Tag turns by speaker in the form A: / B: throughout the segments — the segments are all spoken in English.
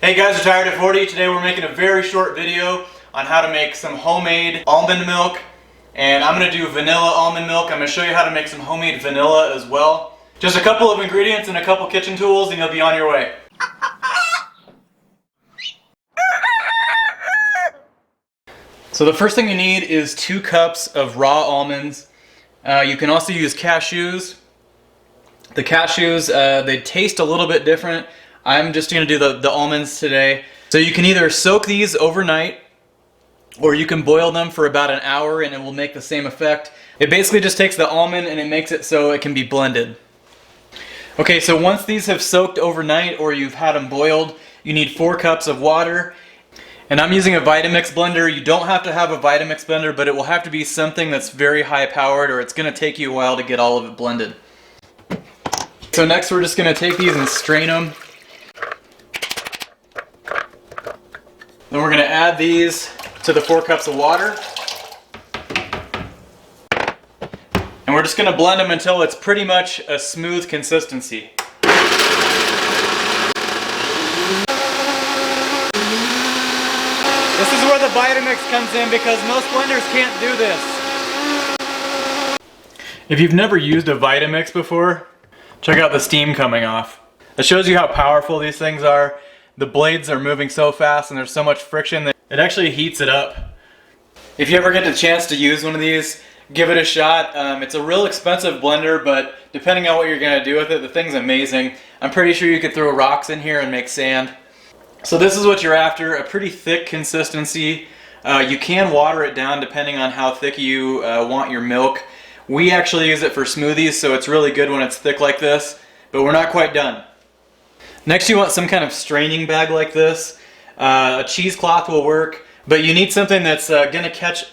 A: Hey guys, Retired at 40. Today we're making a very short video on how to make some homemade almond milk. And I'm going to do vanilla almond milk. I'm going to show you how to make some homemade vanilla as well. Just a couple of ingredients and a couple kitchen tools and you'll be on your way. So the first thing you need is 2 cups of raw almonds. You can also use cashews. The cashews, they taste a little bit different. I'm just going to do the almonds today. So you can either soak these overnight or you can boil them for about an hour and it will make the same effect. It basically just takes the almond and it makes it so it can be blended. Okay, so once these have soaked overnight or you've had them boiled, you need 4 cups of water. And I'm using a Vitamix blender. You don't have to have a Vitamix blender, but it will have to be something that's very high powered or it's going to take you a while to get all of it blended. So next we're just going to take these and strain them. Then we're going to add these to the 4 cups of water. And we're just going to blend them until it's pretty much a smooth consistency. This is where the Vitamix comes in because most blenders can't do this. If you've never used a Vitamix before, check out the steam coming off. It shows you how powerful these things are. The blades are moving so fast and there's so much friction that it actually heats it up. If you ever get the chance to use one of these, give it a shot. It's a real expensive blender, but depending on what you're going to do with it, the thing's amazing. I'm pretty sure you could throw rocks in here and make sand. So this is what you're after, a pretty thick consistency. You can water it down depending on how thick you want your milk. We actually use it for smoothies, so it's really good when it's thick like this, but we're not quite done. Next you want some kind of straining bag like this. A cheesecloth will work, but you need something that's going to catch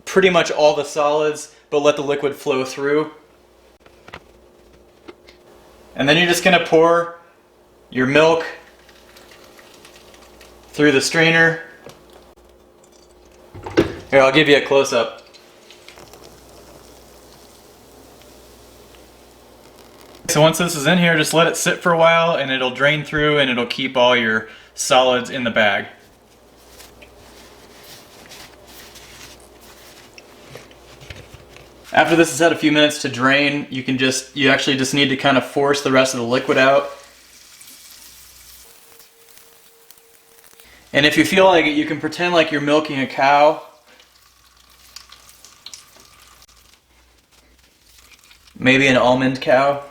A: pretty much all the solids, but let the liquid flow through. And then you're just going to pour your milk through the strainer. Here, I'll give you a close-up. So once this is in here, just let it sit for a while and it'll drain through and it'll keep all your solids in the bag. After this has had a few minutes to drain, you actually just need to kind of force the rest of the liquid out. And if you feel like it, you can pretend like you're milking a cow. Maybe an almond cow.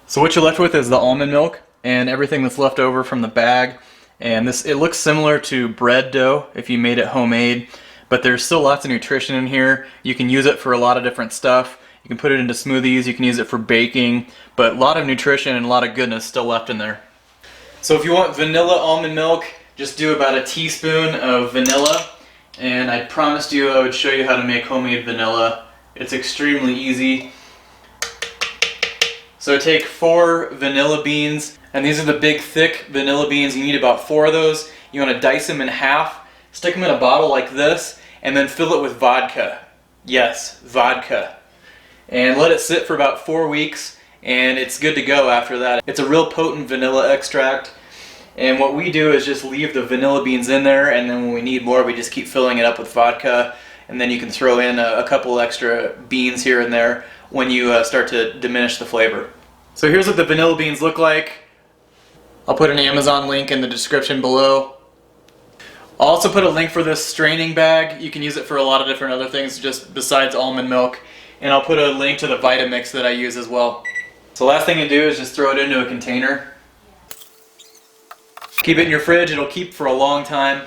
A: So what you're left with is the almond milk and everything that's left over from the bag. And it looks similar to bread dough if you made it homemade, but there's still lots of nutrition in here. You can use it for a lot of different stuff. You can put it into smoothies, you can use it for baking, but a lot of nutrition and a lot of goodness still left in there. So if you want vanilla almond milk, just do about a teaspoon of vanilla. And I promised you I would show you how to make homemade vanilla. It's extremely easy. So take 4 vanilla beans, and these are the big thick vanilla beans. You need about 4 of those. You want to dice them in half, stick them in a bottle like this, and then fill it with vodka. Yes, vodka. And let it sit for about 4 weeks, and it's good to go after that. It's a real potent vanilla extract. And what we do is just leave the vanilla beans in there, and then when we need more, we just keep filling it up with vodka. And then you can throw in a couple extra beans here and there when you start to diminish the flavor. So here's what the vanilla beans look like. I'll put an Amazon link in the description below. I'll also put a link for this straining bag. You can use it for a lot of different other things just besides almond milk. And I'll put a link to the Vitamix that I use as well. So last thing to do is just throw it into a container. Keep it in your fridge, it'll keep for a long time.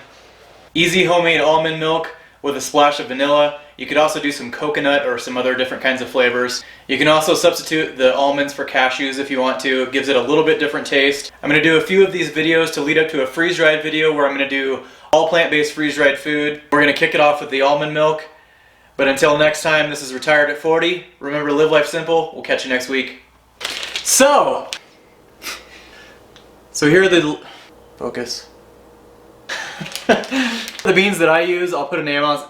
A: Easy homemade almond milk with a splash of vanilla. You could also do some coconut or some other different kinds of flavors. You can also substitute the almonds for cashews if you want to. It gives it a little bit different taste. I'm going to do a few of these videos to lead up to a freeze-dried video where I'm going to do all plant-based freeze-dried food. We're going to kick it off with the almond milk. But until next time, this is Retired at 40. Remember to live life simple. We'll catch you next week. So here are the... Focus. The beans that I use, I'll put an Amals.